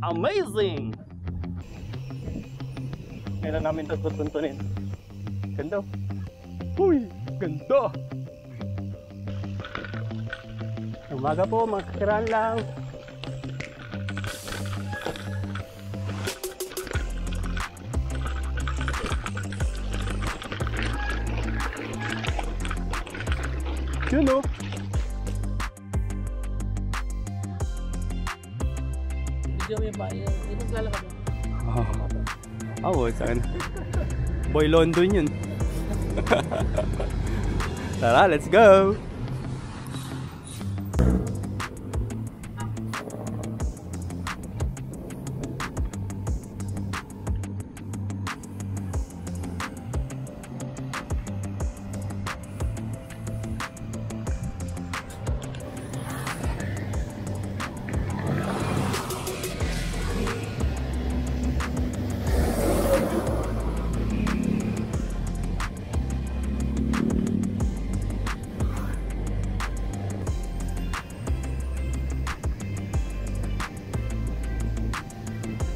Amazing! Kailan namin ito tutuntunin? Ganda. Uy! Ganda! Umaga po, magkakiraan lang. Yun o. Video mo yung bayan. Hindi naglalakad mo. Oo, saan? Boy London yun. Tara, let's go!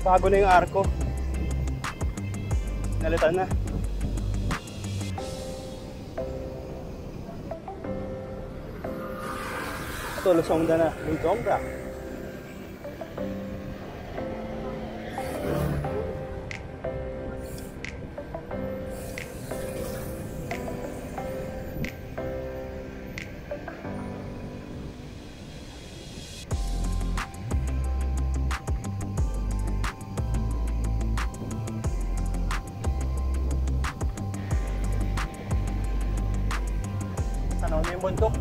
Bago na yung arko. Nalitan na. Ito, Lusongga na. Lusongga. Ano na yung bundok?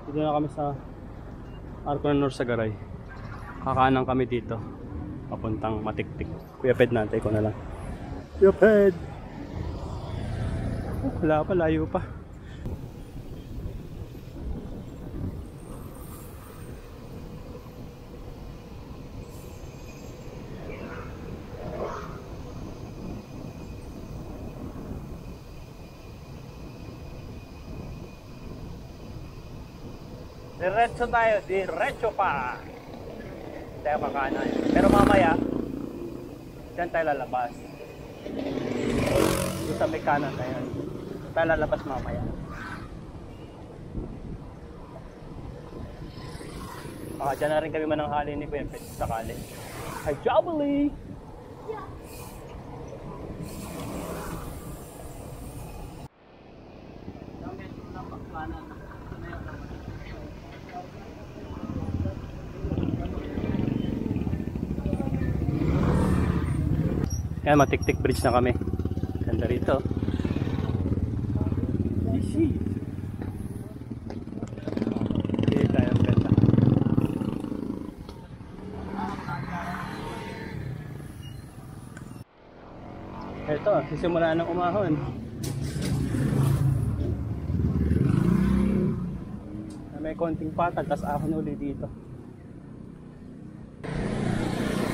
Dito na kami sa Arco ng Norsagaray. Kakanan kami dito. Papuntang Matiktik. Kuya Ped, nantay ko na lang. Kuya Ped! Oh, wala pa, layo pa. Diretso tayo, diretso pa. Tayo kakanan. Pero mamaya, dyan tayo lalabas. Doon sa may kanan tayo. Tayo lalabas mamaya. Baka dyan na rin kami mananghali ni Kuya Pet sakali. Hi, Jobberly! Yan, Matiktik Bridge na kami. Ganda rito. Easy. Okay, tayo ganda. Ito, sisimula ng umahon. May konting patag, tas ahon uli dito.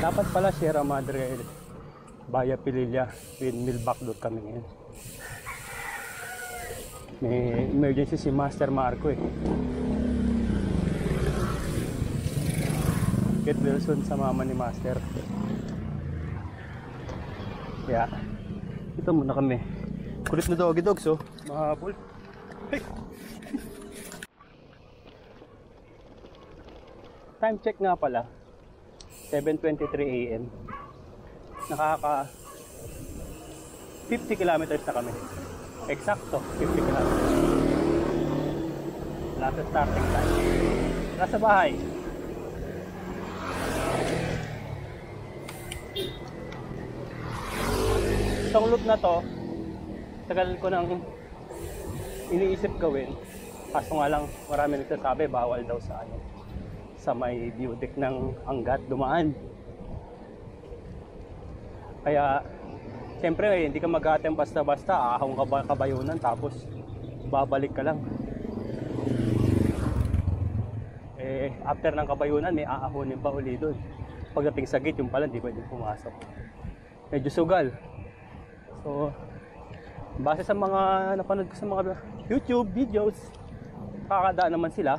Dapat pala Sierra Madre Baya Pililla windmill back doon kami ngayon. May emergency si Master Marco eh. Get Wilson sa mama ni Master. Kaya ito muna kami. Kulit na doggy dogs oh. Mahabol. Hey. Time check nga pala 7:23 AM. Nakaka 50 kilometers na kami. Eksakto 50 kilometers. Last starting time. Nasa bahay. Itong loop na to, tagal ko nang iniisip gawin. Kaso nga lang marami nagsasabi bawal daw sa sa may view deck ng Angat dumaan. Kaya, siyempre hindi ka mag-atem basta-basta, ahong kabayunan tapos babalik ka lang. After ng kabayunan, may aahonin pa uli doon. Pagdating sa gate, yung pala hindi pwede pumasok. Medyo sugal. So, Base sa mga napanood ko sa mga YouTube videos, kakadaan naman sila,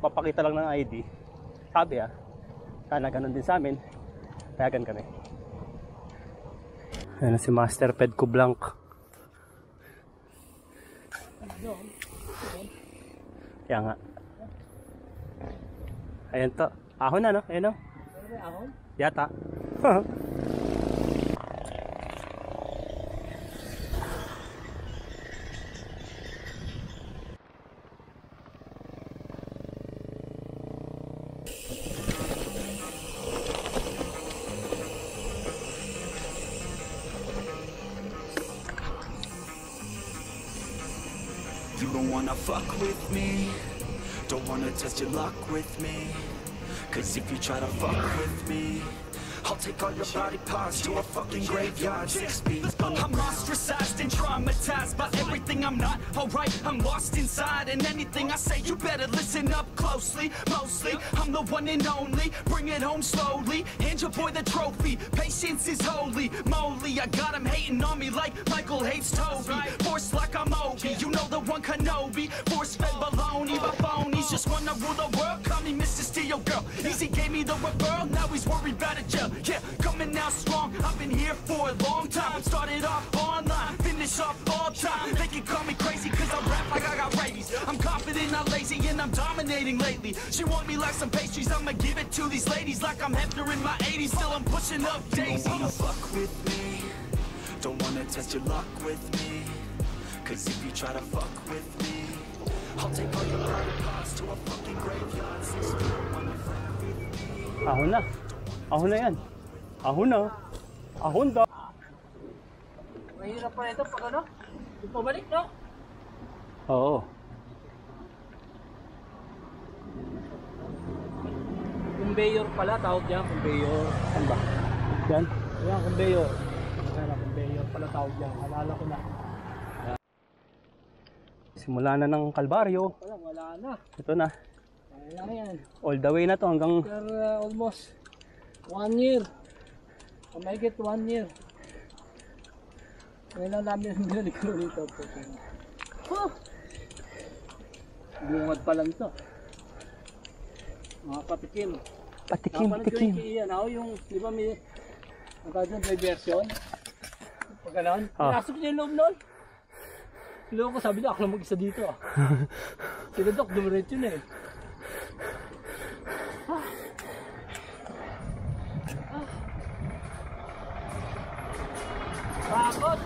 papakita lang ng ID. Sabi sana ganun din sa amin, payagan kami. Ayan na si Master Pedco Blanc. Kaya nga. Ayan to. Ahon na no? Ayan o. Ahon? Yata. You don't wanna fuck with me, don't wanna test your luck with me, cause if you try to fuck with me, I'll take all your body parts to a fucking graveyard. 6 feet. I'm ostracized and traumatized by everything I'm not alright. I'm lost inside, and anything I say you better listen up closely. Mostly, I'm the one and only. Bring it home slowly. Hand your boy the trophy. Patience is holy moly. I got him hating on me like Michael hates Toby. Force like I'm Obi. You know the one Kenobi. Force fed baloney by phonies. Just wanna rule the world. Call me Mr. Steel Girl. Easy gave me the referral. Now he's worried about a jail. Yeah, coming out strong. I've been here for a long time. Started off online, finish off all time. They can call me crazy cause I rap like I got rabies. I'm confident, not lazy, and I'm dominating lately. She want me like some pastries, I'ma give it to these ladies like I'm Hefner in my 80s. Still I'm pushing up daisies. Don't wanna fuck with me, don't wanna test your luck with me, cause if you try to fuck with me, I'll take all your body parts to a fucking graveyard. 6 feet, wanna fuck with me. Ahon na. Ahon na yan. Ahon na. Ahon da. Mahirap pa ito pag ano? Yung pabalik, no? Oo. Conveyor pala, tawag yan, conveyor. Saan ba? Yan. Ayan, conveyor. Ayan, conveyor pala tawag yan. Alala ko na. Simula na ng Kalbaryo. Wala na. Ito na. Wala na yan. All the way na to hanggang After almost 1 year. I make it 1 year. Ngayon lang namin yung binalik ko rito. Bungad pa lang ito. Mga patikim. patikim. Yan ako yung, di ba may version? Pag gano'n, pinasok niya yung loob nun. Loob ko, sabi niya, ako lang mag-isa dito. Sinadok, dumiretso na eh. Bakot!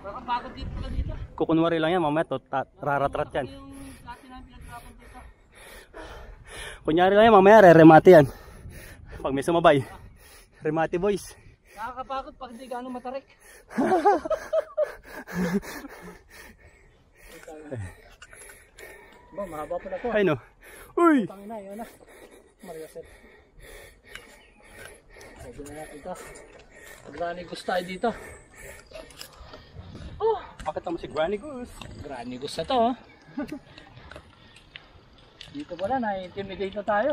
Baka bakot dito pala dito. Kukunwari lang yan, mamaya to, raratrat yan. Yung dati namin pinagtrapon dito. Kunyari lang yan, mamaya re-remate yan. Pag may sumabay. Remate boys. Nakakapakot pag hindi gano'ng matarik. Ba, mahaba pala to. Ay no. Uy! Tangina, yun na. Mariaset. Sabi na natin ito. Granny Goose tayo dito. Oh! Pakita mo si Granny Goose. Granny Goose na to. Oh. Dito pala, na-intimidate na tayo.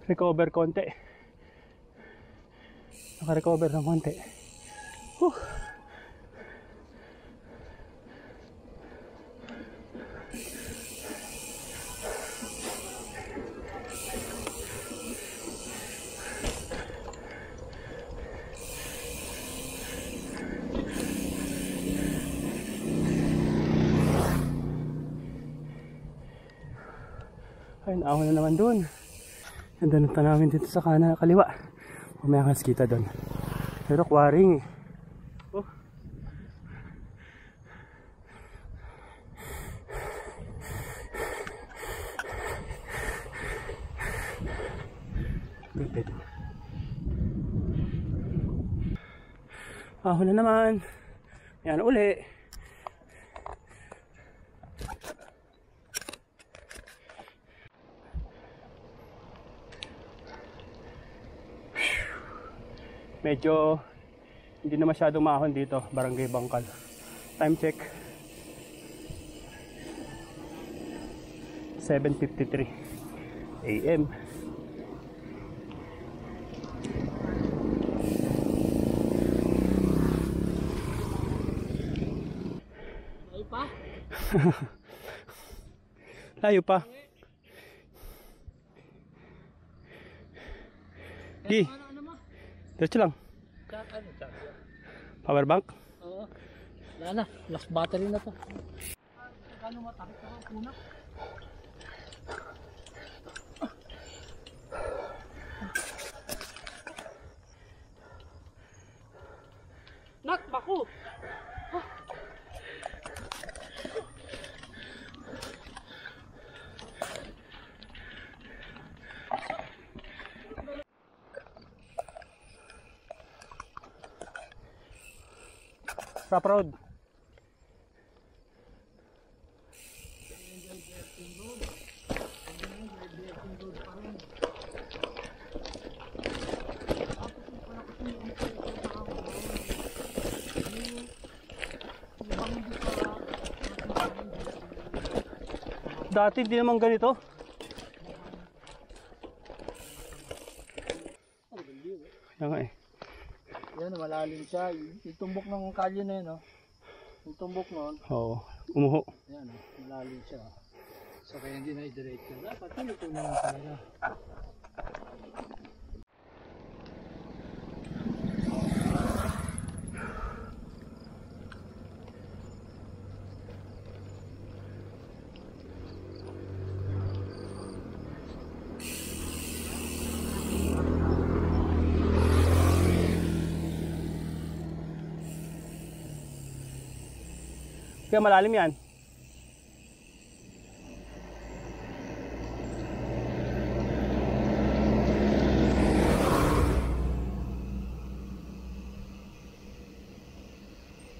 Recover konti. Naka-recover ng konti. Ayun, ahon na naman dun. Ganda ng tanawin dito sa kaliwa. Mamaya kas kita dun. Pero quarrying eh. Oh. Lipid. Ahon na naman. Ayan uli. Medyo hindi na masyadong maahon dito, Barangay Bangkal. Time check 7:53 AM. Ay pa? Layo pa. Di, Ano mo? diretso lang. Chat. Power bank. Oo. Wala na. Last battery na to. Kano matakit ako? Kuna? Nak, bako! Stop road. Dati hindi naman ganito. Kaya nga eh. Yan, malalim siya. Yung tumbok ng kalye na yun, oh. Yung tumbok nun, Oo, umuho. yan, malalim siya. So kaya hindi na-direct yun. Dapat ito na lang talaga. Kaya malalim yan.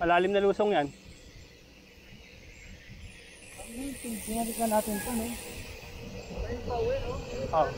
Malalim na lusong yan. Sinalikan natin ito, no? Oh.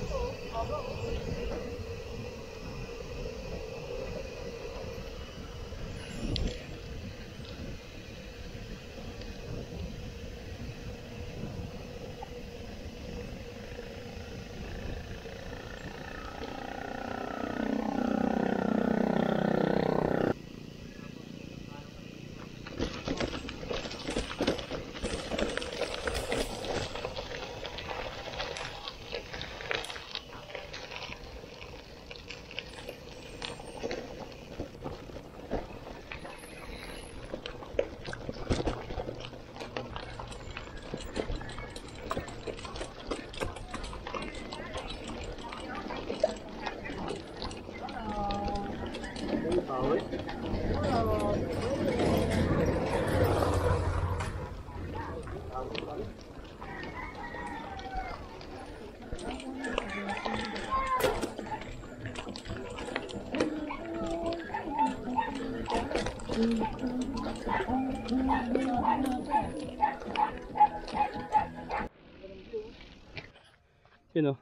Yun o.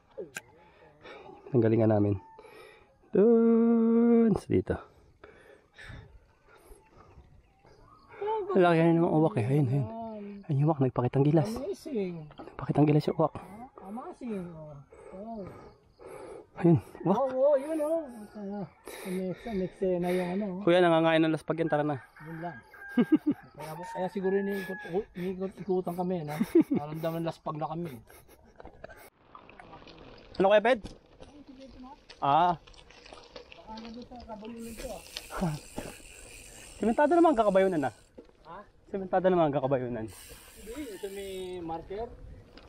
Ang galingan namin. Doon sa dito. Laki yan ng uwak eh. Ayun, ayun. Ayun yung uwak. Nagpakitang gilas. Amazing. Nagpakitang gilas yung uwak. Amazing. Oh. Ayun, uwak. Oo, yun o. Next na yung ano. Kuya, nangangain ng laspag yan. Tara na. Yun lang. Kaya siguro ikutan kami, no? Naramdaman laspag na kami. Ano kaya, Ped? Ah. Simentado naman ang kakabayunan ah. Ha? Simentado naman ang kakabayunan. Hindi, ito may marker.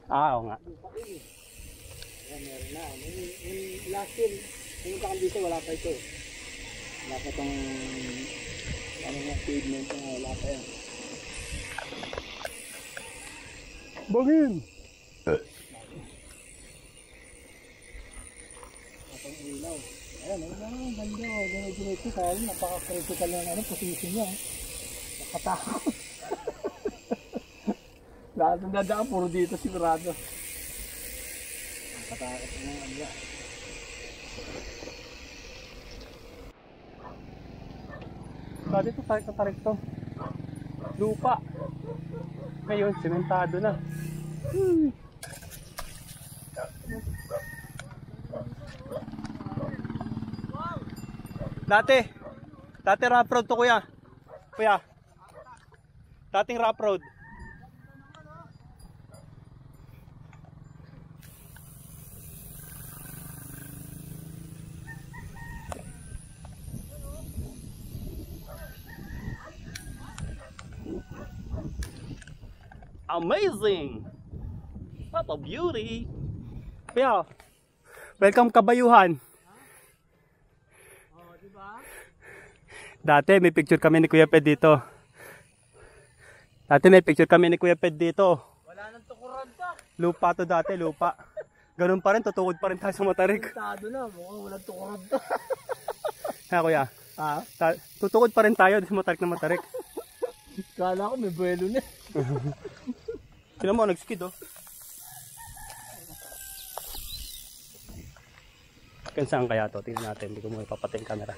Ah, oo nga. Ayan, meron na. Yung last year, pumunta kang dito, wala pa ito. Wala pa itong ano nga, pavement na wala pa yan. Bangin! Atong ilaw. Ayan, ang ganda. Ginito ka, napaka-critical na ano, position niya. Nakatakot. Lahat ng dadaan, puro dito sigurado. Nakatakot na ano yan. Dati ito, tarik na tarik to. Lupa. Ngayon, sementado na. Dati rough road to kuya. Kuya. Dating rough road. Amazing! What a beauty! Kuya, welcome Kabayuhan. Oh, diba? Dati may picture kami ni Kuya Ped dito. Wala nang tukuran to. Lupa to dati, lupa. Ganun pa rin, tutukod pa rin tayo sa Matarik. Tado na, mukhang walang tukuran to. Ha kuya, Ha? tutukod pa rin tayo sa Matarik na Matarik. Kala ko may buwelo na. Sino mo, nag-skid oh. Saan kaya to? Tingnan natin, hindi ko muna papatay yung camera.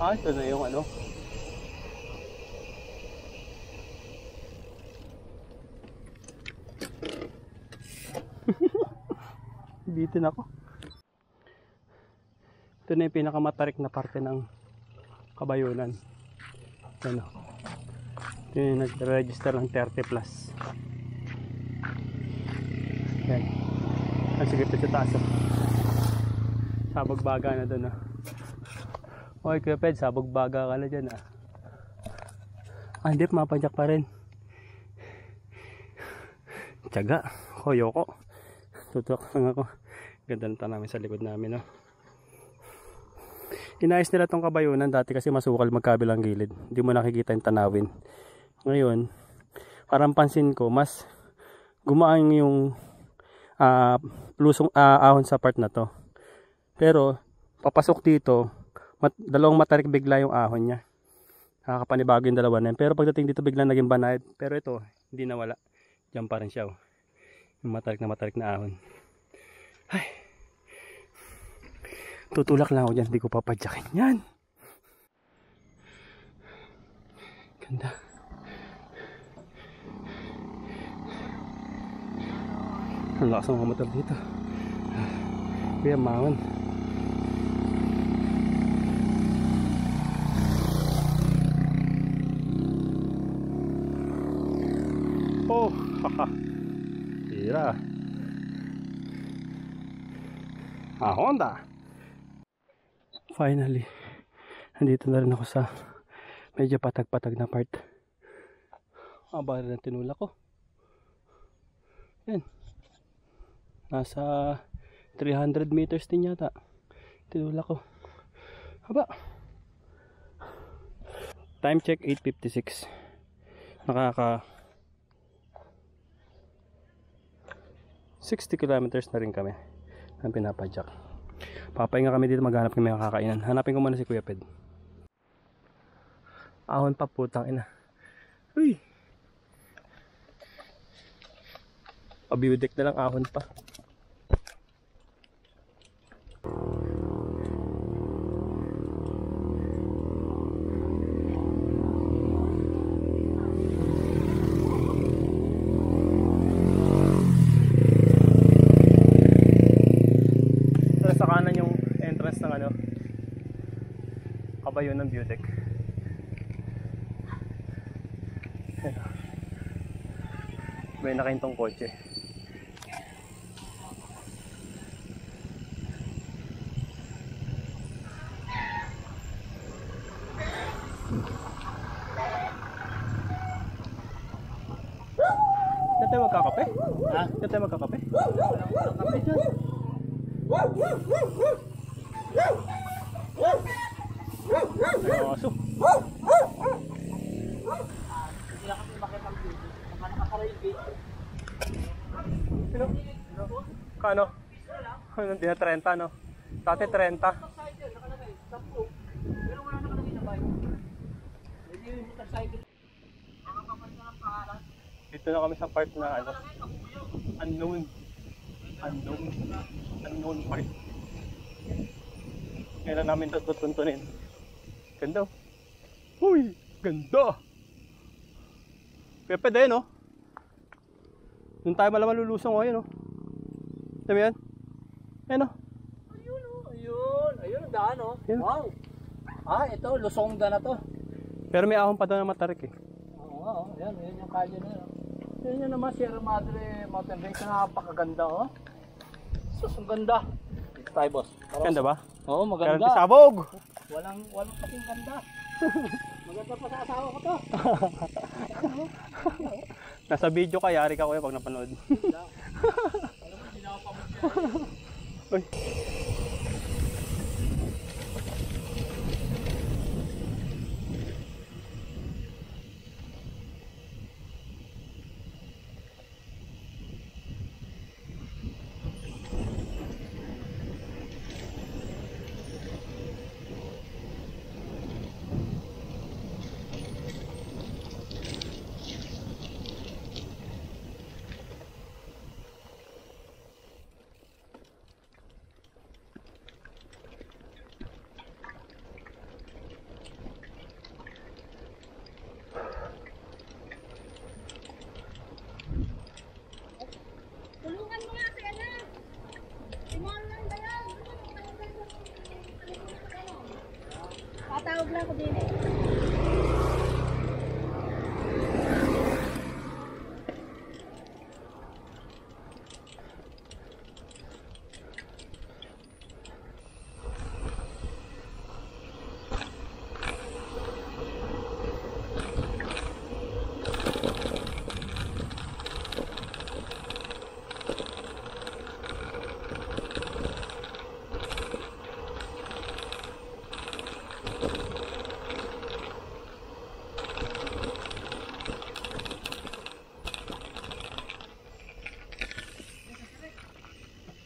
Ito na yung ano. Bitin ako. Ito na yung pinakamatarik na parte ng Kabayunan. Ano? Ito yung nag-register ng 30 plus. Yan. Ang sige pa sa taas. Sabog baga na doon. Okay, Kuya Ped, sabog baga ka na dyan ah. Hindi, mapadyak pa rin. Tiyaga, koyoko. Tutok lang ako. Ganda ng namin sa likod namin, no? Inayos nila tong Kabayunan dati kasi masukal magkabilang gilid. Hindi mo nakikita yung tanawin. Ngayon, parang pansin ko, mas gumaan yung ahon sa part na to. Pero, papasok dito, dalawang matarik bigla yung ahon niya. Nakakapanibago yung dalawa na yun. Pero pagdating dito bigla naging banayad. Pero ito, hindi nawala. Diyan pa rin siya. Oh. Yung matarik na ahon. Ay. Tutulak lang ako dyan. Hindi ko papadyakin yan. Ganda. Ang lakas ng mga motor dito. Kaya mangon. Oh, haha. Tira. Honda. Finally, nandito na rin ako sa medyo patag-patag na part. Aba rin ang tinula ko. Yan. Nasa 300 meters din yata. Tinula ko. Aba. Time check 8:56. Nakaka 60 kilometers na rin kami ang pinapadyak. Papahinga kami dito, maghanap kami ng kakainan. Hanapin ko muna si Kuya Ped. Ahon pa, putang ina. Uy! Pabiyudek na lang, ahon pa. Kabayunan view deck. May nakahintong kotse. Dito tayo magkakape? Ha? Dito tayo magkakape? Kape dyan. Ay, aso. Hindi na kami makipag-video. Baka nakaka-railgate. Sino? Kano? Hindi na 30, no? Dati 30. Motorcycle, nakalagay. 10. Pero wala nakalagay na bike. Hindi yung motorcycle. Nakakapan ka ng pangalan. Ito na kami sa part na ano, unknown part. Ngayon na namin ito tutuntunin. Ganda. Uy, ganda. Pepe din, no? Doon tayo malaman lulusong, oh, yun, no? Sabi yan? Yan, no? Ayun, oh. Ayun ang daan, oh. Yan. Wow. Ito, Lusongga na to. Pero may ahon pa doon na matarik, eh. Oo, yan yung kalye na yun. Yan yun naman, Sierra Madre Mountain Range na napakaganda, oh. Sus, ang ganda. Dito tayo, boss. Ganda ba? Oo, Pero maganda. sabog! Walang kasing ganda. Maganda pa sa asawa ko to. Nasa video ka, yari ka kuya pag napanood. Alam mo, sinapamot siya. Uy. Tulungan mo nga kaya na. Timon lang ba yan? Tatawag lang ako din eh.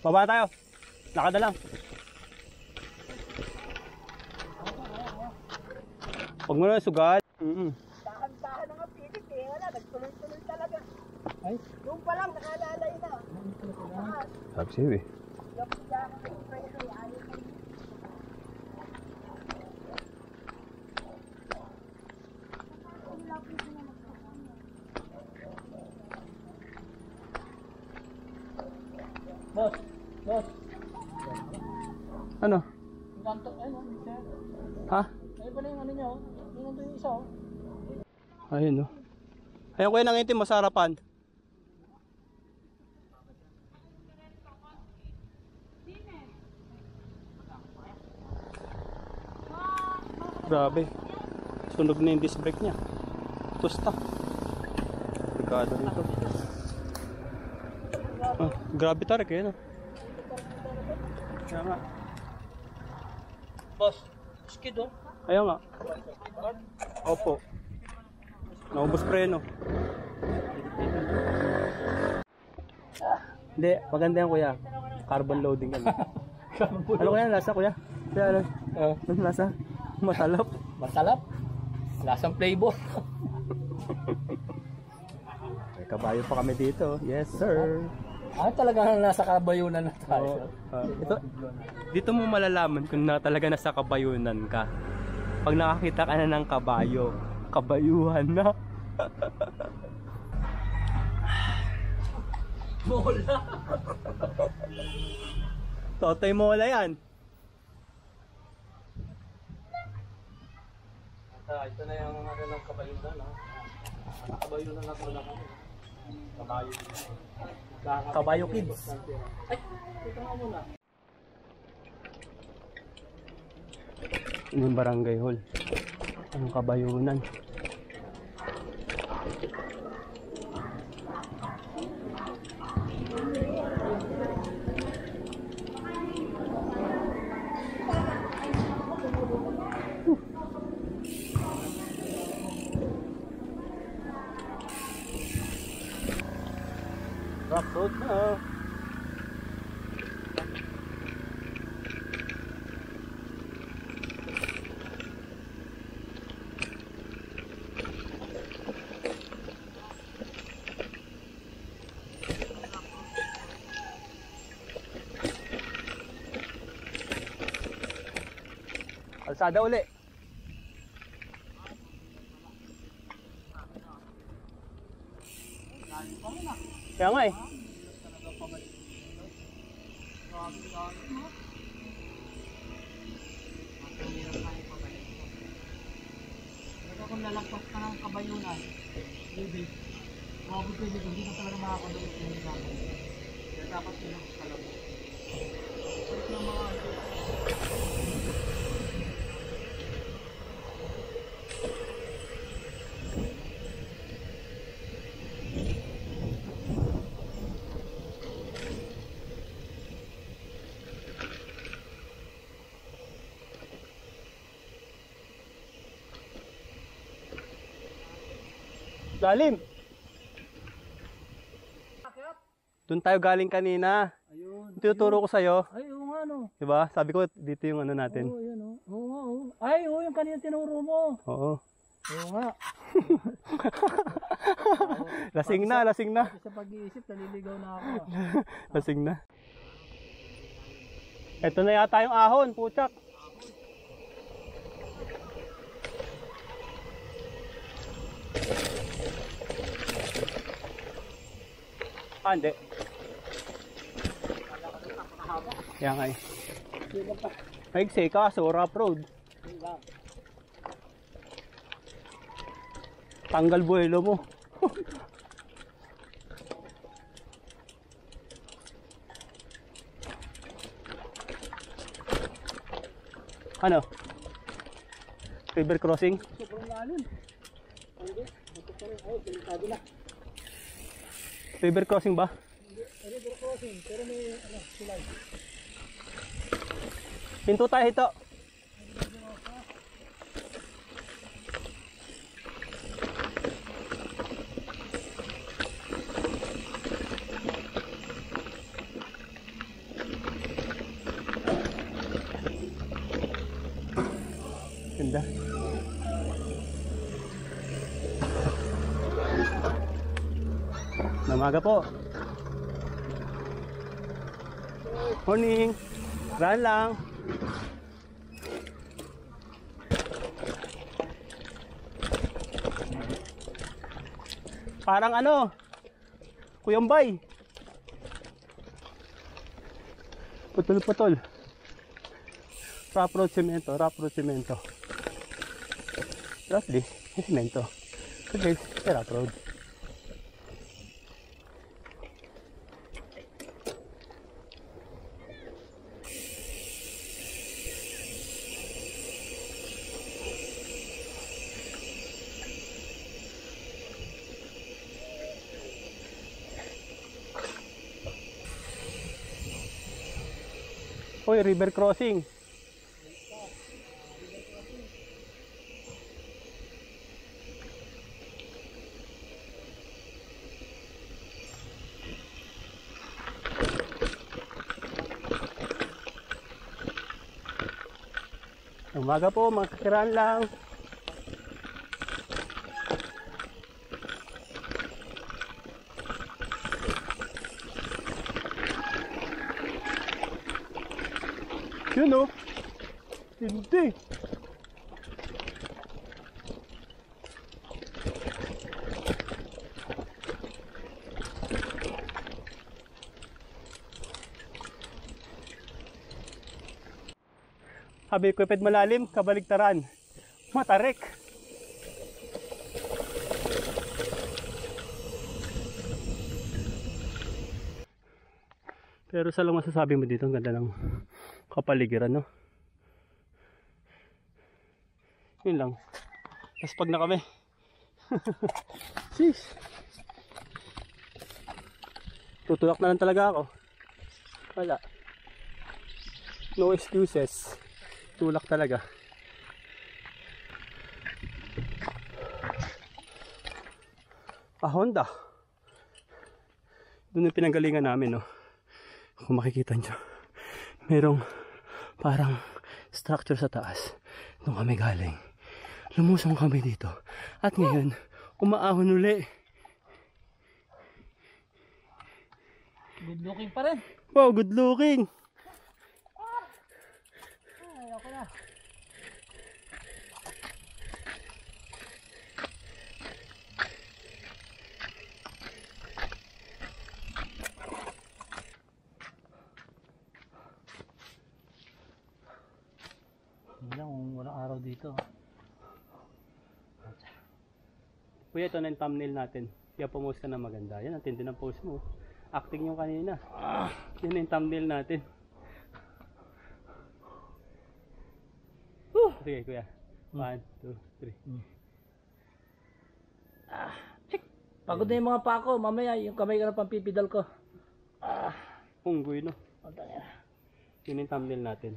Baba tayo. Lakad na lang. Huwag mo na sugat. Dahan-dahan ang pilit eh. Wala, nagtuloy-tuloy talaga. Ay. Doon pa lang, nakalalay na. Sabi sa'yo eh. Yung siya, ayaw kayo. Boss. Ano? Ang ganto, ayun, sir. Ha? Ayun pala yung ano nyo, yung nandun yung isa, oh. Ayun, no? Ayun kuya, nangitim mo sa harapan. Grabe. Sunog na yung disc brake niya. Tusta. Delikado rito. Grabe tarik eh, no? Kaya nga. Boss, skid, oh. Ayaw nga. Opo. Naubos preno. Hindi, maganda yan kuya. Carbon loading yan. Ano kaya lasa kuya? Kaya ano? Ano lasa? Masalap. Masalap. Lasang flavor. May kabayo pa kami dito. Yes sir. Talagang nasa kabayunan na tayo. Ito, dito mo malalaman kung talaga nasa kabayunan ka. Pag nakakita ka na ng kabayo, kabayuhan na. Mola. Totoy mola yan. Ito na yung ano ng kabayunan, ha? Kabayunan na pala kami. Kabayo. Kabayo kids. Ay, ito nga muna. Yung barangay hall. Anong kabayunan? Rock road na. Kalsada uli. Kaya nga eh. Kung lalagpas ka ng kabayunan, baby, mabot ko dito, hindi ka talaga makakadulog yung gamit. Kaya dapat yun ka lang. Pwede ng mga Lalim. Doon tayo galing kanina. ayun. Tuturo ko sa'yo. Ay, oo nga no. Diba? Sabi ko dito yung ano natin. Oo, yan o. Oo nga o. Ay, oo, yung kanina tinuro mo. Oo. Oo nga. Lasing na, lasing na. Sa pag-iisip, naliligaw na ako. Lasing na. Ito na yata yung ahon, puchak. Ah, hindi. Yan nga eh. Maigsi ka, so rough road. Tanggal buwelo mo. Ano? River crossing? Sobrang lalim. Hindi. Ito pa rin. Ay, delikado na. River crossing ba? River crossing. Pero may, silay. Pinto tayo ito. Ganda. Namaga po. Morning. Run lang. Parang ano, Kuyambay. Putol-putol. Rough road semento, rough road semento. Roughly, yung semento. Okay, rough road. Hoy, river crossing. Umaga po, mga kakiraan lang. Yun o. Hindi. Sabi ko, pwede malalim, kabaligtaran. Matarik. Pero sa lang masasabi mo dito, ang ganda ng kapaligiran, no? Yun lang. Tapos pag na kami. Sis. Tutulak na lang talaga ako. Wala. No excuses. Tulak talaga. Honda. Doon yung pinanggalingan namin, no? Kung makikita nyo, merong parang structure sa taas. Doon kami galing. Lumusong kami dito. At ngayon, umaahon uli. Good looking pa rin. Wow, good looking. Ay, ako na. to. Kuya, ito na yung thumbnail natin. Kaya post ka na maganda. Yan, ang tindi ng post mo. Acting yung kanina. Yan na yung thumbnail natin. Sige, kuya. 1, 2, 3. Pagod na yung mga pako. Mamaya yung kamay ka na pampipidal ko. Punggoy, no? Yun yung thumbnail natin.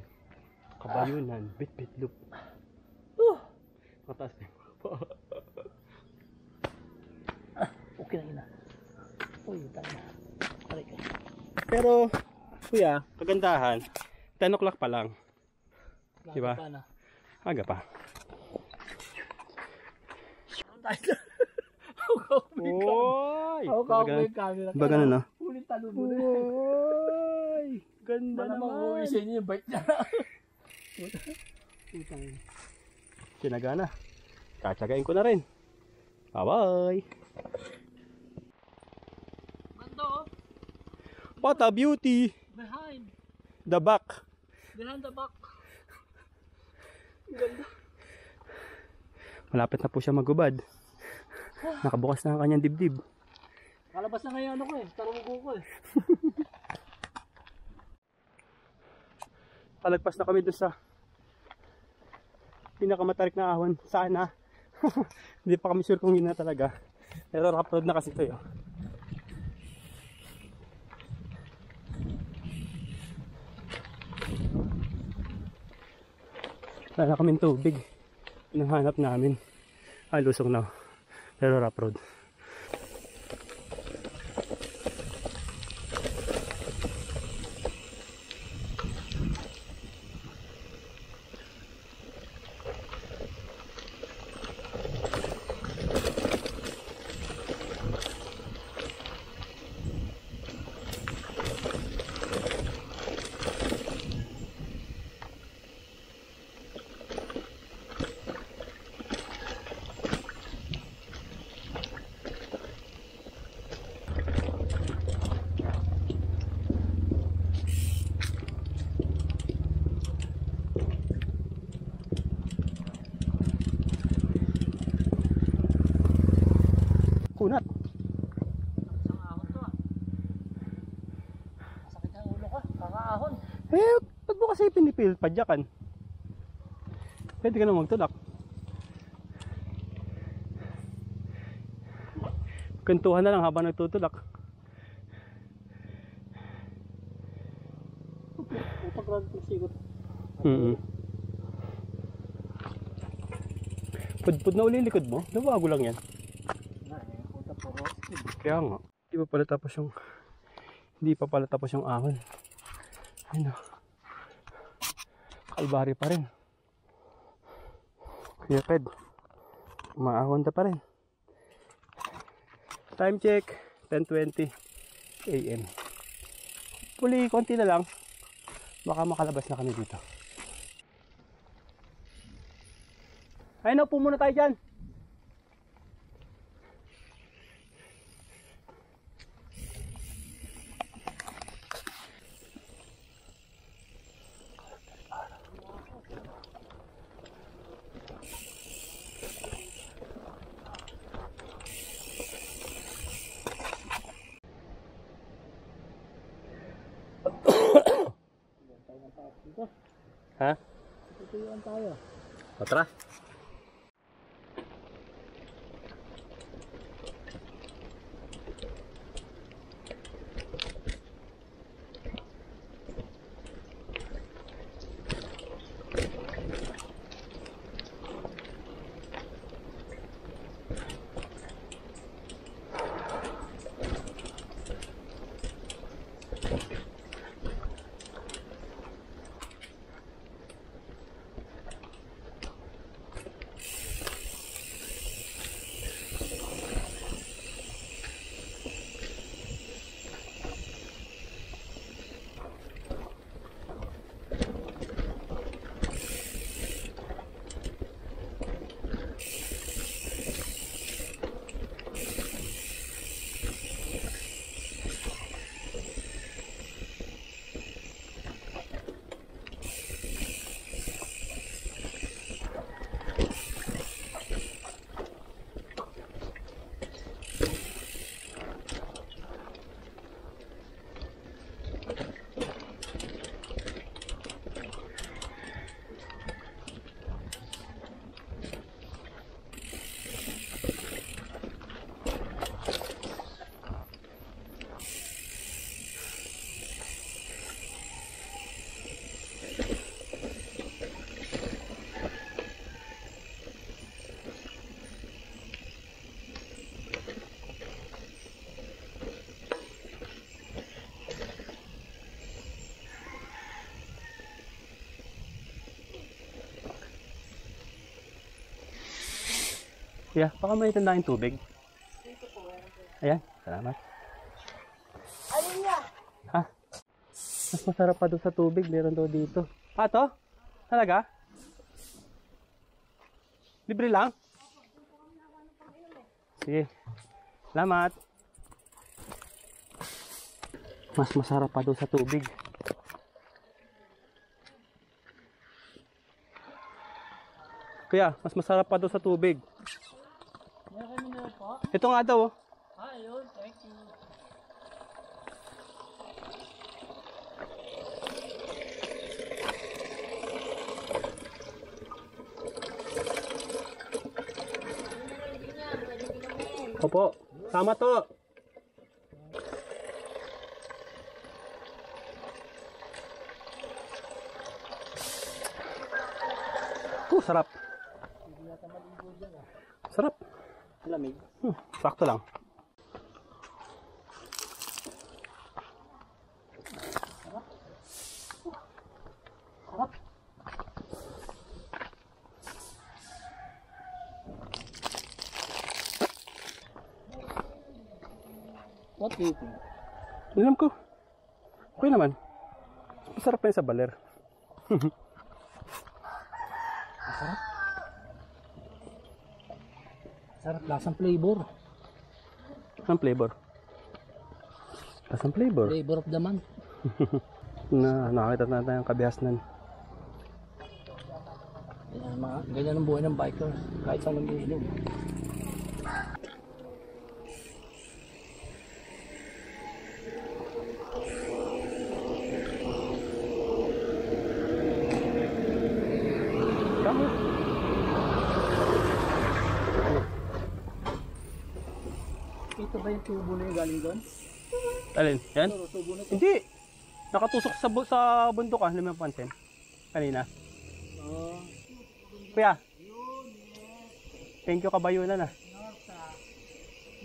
Kabayunan, bit-bit loop. Mataas na yung Okay na yun na. Uy, tayo na. Tarik ka. Pero, kuya, kagandahan, 10 o'clock pa lang. Diba? Aga pa. Oy! Ba ganun, no? Ulit talo mo na. Oy! Ganda naman. Uwi sa inyo yung bike niya. Sinaga na. Katsagain ko na rin. Bye-bye! Ganda oh. What a beauty! Behind. The back. Behind the back. Malapit na po siya magubad. Nakabukas na ang kanyang dibdib. Kalabas na ngayon ano ko eh. Tarunggo ko eh. Palagpas na kami doon sa pinakamatarik na ahon. Sana. Hindi pa kami sure kung yun na talaga. Pero rough road na kasi ito yun. Wala na kaming tubig. Hinahanap namin. Lusong na. Pero rough road. Kunat. Isang ahon to ah. Masakit ang ulo ko. Kakaahon. Ba't mo kasi pinipil padyakan? Pwede ka na magtulak. Kwentuhan na lang habang nagtutulak. Pag-run ng sigot. Pudpud na uli likod mo? Nabago lang yan. Kaya nga, hindi pa pala tapos yung ahon. Ayun o. Kalbari pa rin. Kaya ped, umaahon na pa rin. Time check, 10:20 AM. Puli, konti na lang. Baka makalabas na kami dito. Ayun o, po muna tayo dyan. Ha? Tutuyuan tayo. Tara. Yeah, baka may tanda yung tubig. Ayan, salamat. Ayun niya. Ha? Mas masarap pa doon sa tubig, meron daw dito. Ah, to? Talaga? Libre lang? Sige. Salamat. Mas masarap pa doon sa tubig. Kuya, mas masarap pa doon sa tubig. Meron kami na po. Ito nga daw, oh. Ayun, thank you. Opo, sama to. Sarap. Sarap. Lamig. Sakto lang. What do you think? Alam ko. Okay naman. Masarap pa yun sa baler. Sarap, lasang flavor. Ang flavor. Lasang flavor. Flavor of the month. Nakakita natin ang kabihasnan. Ganyan ang buhay ng biker. Kahit saan ang buhay. Ito ba yung tubo na yung galing doon? Alin? Yan? Ito, tubo na ito. Hindi. Nakatusok sa bundok ah. Hindi mo pansin. Kanina. Kuya. Thank you kabayunan ah.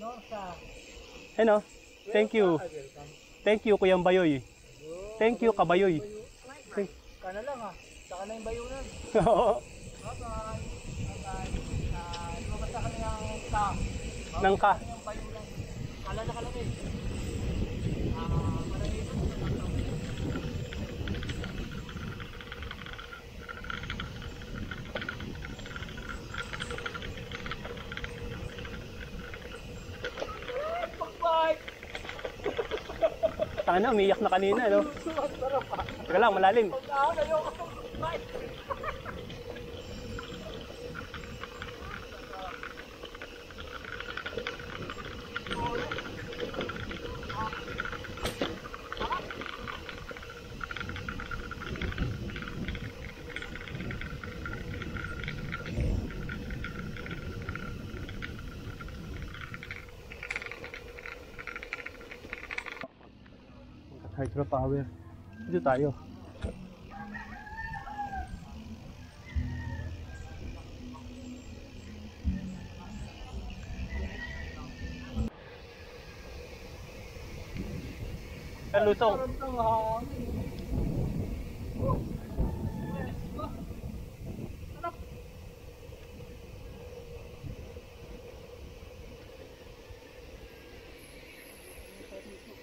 Norsa. Ano? Thank you. Thank you Kuyang Bayoy. Thank you kabayoy. Kana lang ha. Saka na yung bayunan. Oo. Bye-bye. Bye-bye. Lumabas na kami ng ka. Nangka. Yung bayunan. Kala na kalamig. Taka na, umiyak na kanina, no? Teka lang, malalim. Hydropower. Dito tayo. Kalutong.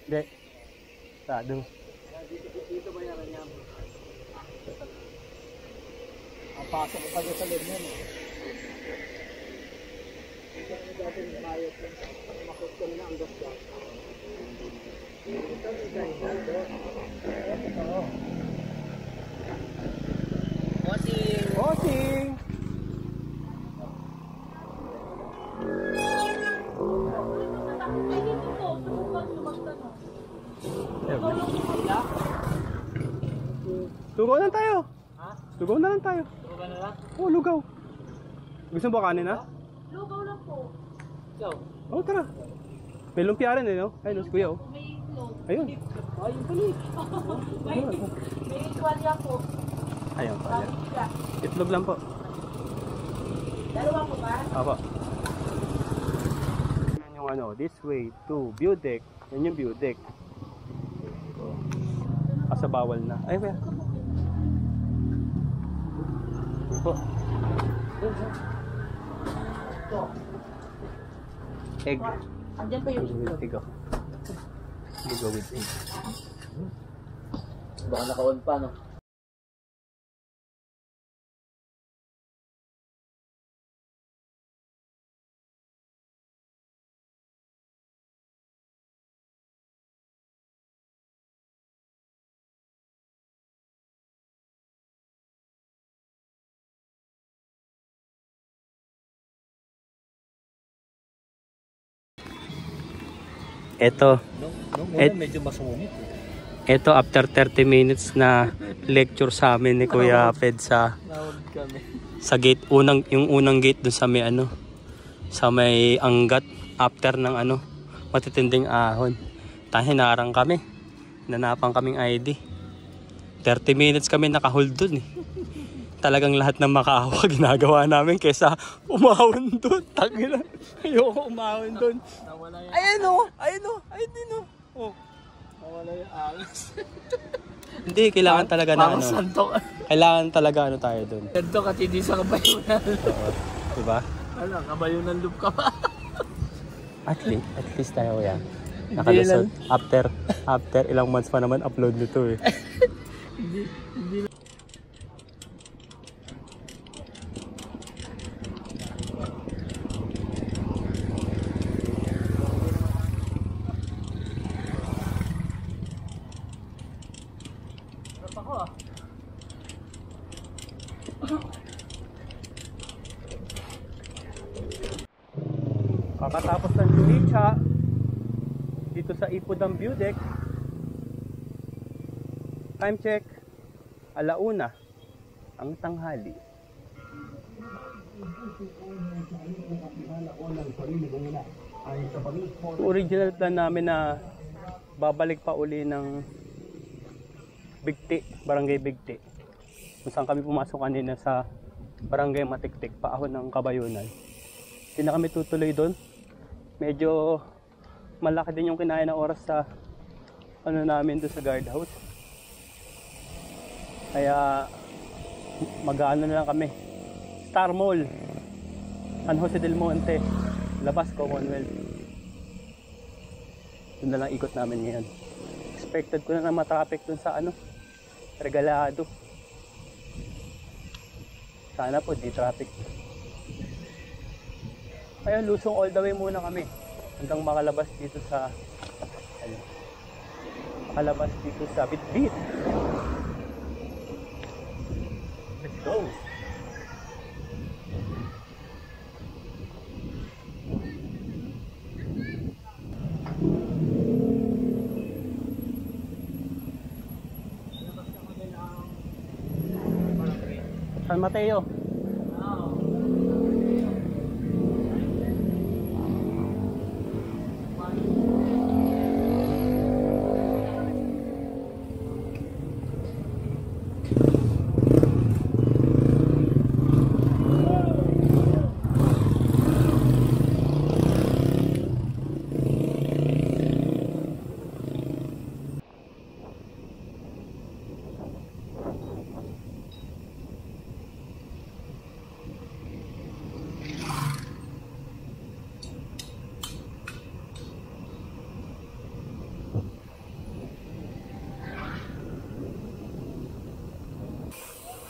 Hindi. Doon. Dito ba yan niya? Ang pasok ko pa dyan sa loob niyan. Ito ang dati ng bayot. Makot ko na ang gas-gas. Ito ang design doon. Ito. Bossing! Bossing! Lugaw na tayo. Ha? Lugaw na lang tayo. Ito ba na lang? Oo, lugaw. Gusto mo ba kanin ha? Lugaw lang po. Ikaw? Oo, tara. May lumpia rin eh, no? Ayun, si kuya, oh. May itlog. Ayun. Ay, yung pali. May tuwalya po. Ayun, pala. Pamilya. Itlog lang po. Dalawa po ba? Apa. Yan yung ano, this way to view deck. Yan yung view deck. Asa bawal na. Ay, kuya. Po. egg. Andyan pa yung Tigo. Tigo with egg. Baka naka-on pa, no? Ito. Medyo masungit. Ito after 30 minutes na lecture sa amin ni Kuya Fed sa Nawag kami. sa gate yung unang gate dun sa may sa may Angat after ng matitinding ahon. Tayo hinarang kami. Nanapang kaming ID. 30 minutes kami nakahold dun eh. Talagang lahat ng makahawa ginagawa namin kaysa umahon dun. Tangina. Ayoko umahon dun. Nawala yung... Ayun din oh. Nawala yung alas. Hindi, kailangan talaga na Parang santo. Kailangan talaga tayo dun. Santo ka hindi sa kabayunan. Oo. Diba? Kabayunan loop ka pa. At least tayo yan. Nakalusot. After ilang months pa naman upload nito eh. Hindi. Kakatapos ng Luicha dito sa Ipodam View Deck. Time check 1:00 ang tanghali. Original plan namin na babalik pa uli ng Bigti, Barangay Bigti. Kung saan kami pumasok kanina sa Barangay Matiktik, paahon ng Kabayunan. Hindi na kami tutuloy doon. Medyo malaki din yung kinaya na oras sa namin doon sa guardhouse. Kaya mag-aano na lang kami. Star Mall, San Jose del Monte, labas Commonwealth. Doon na lang ikot namin ngayon. Expected ko na matraffic doon sa Regalado. Sana po di traffic. Kaya lusong all the way muna kami hanggang makalabas dito sa Bitbit. Let's go. San Mateo.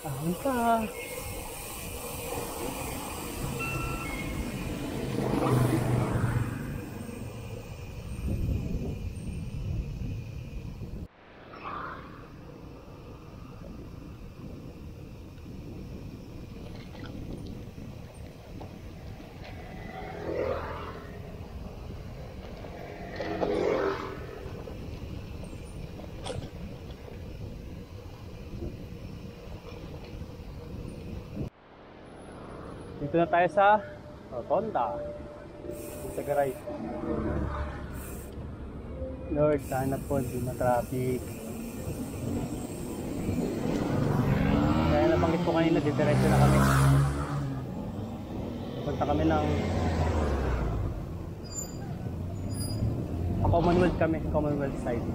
Ahon pa. Dito na tayo sa Rotonda. Sa garage. Lord, sana po hindi na-traffic. Kaya nabanggit ko kanina, didiretso na kami. Punta kami ng Commonwealth kami, Commonwealth side.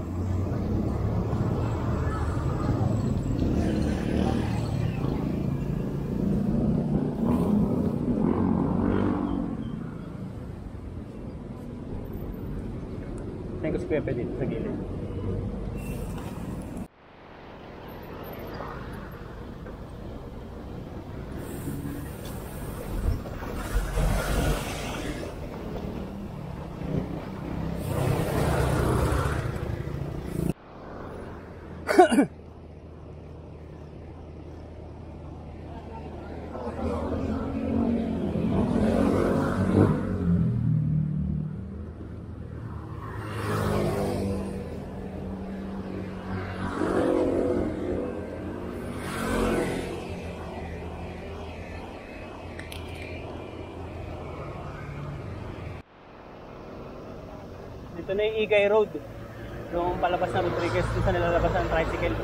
ko si Pepe dito sa gilid. Dito na yung Igay Road. Yung palabas na Rodriguez, dito sa nilalabas ng tricycle.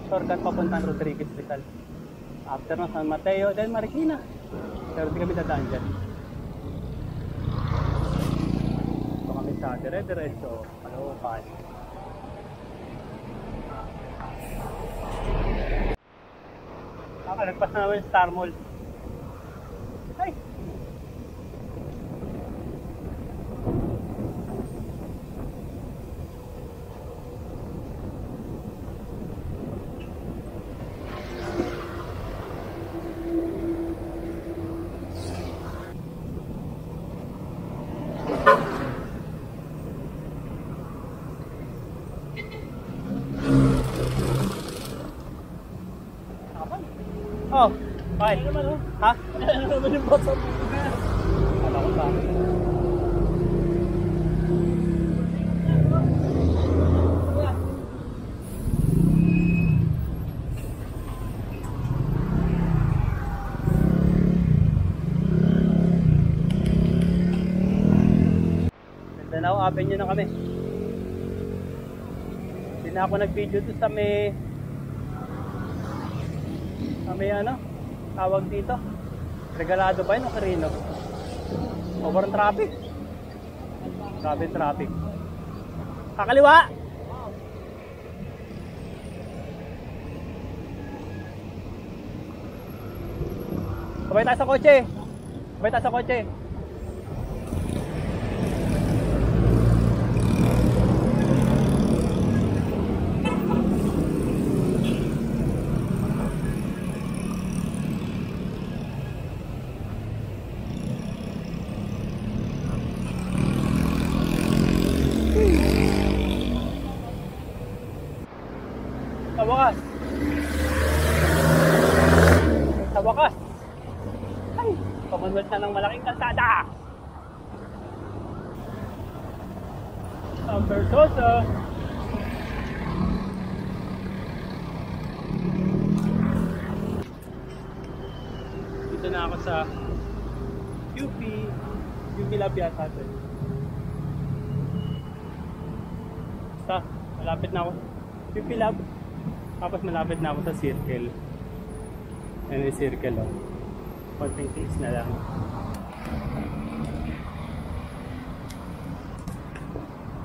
Shortcut papuntang Rodriguez Rizal. After ng San Mateo, then Marikina. Pero di kami dadaan dyan. Ito kami sa dire-diretso, Caloocan. Nagpas na naman yung Star Mall. Ay! Oh, bakit? Ha? Ano naman yung basa mo? Wala ko ba? Mindanao Avenue na kami. Hindi na ako nag-video to sa may ano, tawag dito. Regalado ba yun o Carino? Over ang traffic. Grabe yung traffic. Kakaliwa! Sabay tayo sa kotse. Sabay tayo sa kotse. Sa wakas. Sa wakas. Ay, pamunod na ng malaking kalsada. Ang Versosa. Dito na ako sa UP Lab yata ito. Basta, malapit na ako. UP Lab. Tapos malapit na ako sa circle. Ayan yung circle, oh. Konting tiis na lang.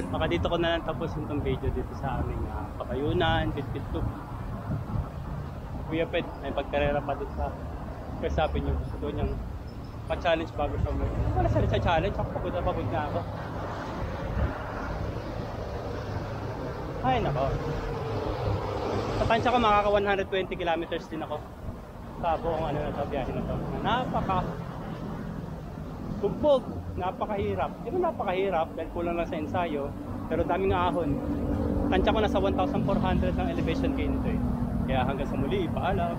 Baka dito ko na lang tapusin itong video dito sa aming Pakayunan, Bitbit Loop. Kuya Ped, may pagkarera pa dito sa kasabi niyo. Gusto doon niyang pa-challenge bago siya mo. Wala siya challenge, ako pagod na ako. Ay, nako. Sa tansya ko makaka 120 kilometers din ako sa buong ano na to, biyahe na to. Napaka bugbog, napakahirap. Ito napakahirap dahil kulang lang sa ensayo, pero daming ahon. Tansya ko nasa 1,400 ng elevation gain nito eh. Kaya hanggang sa muli, paalam.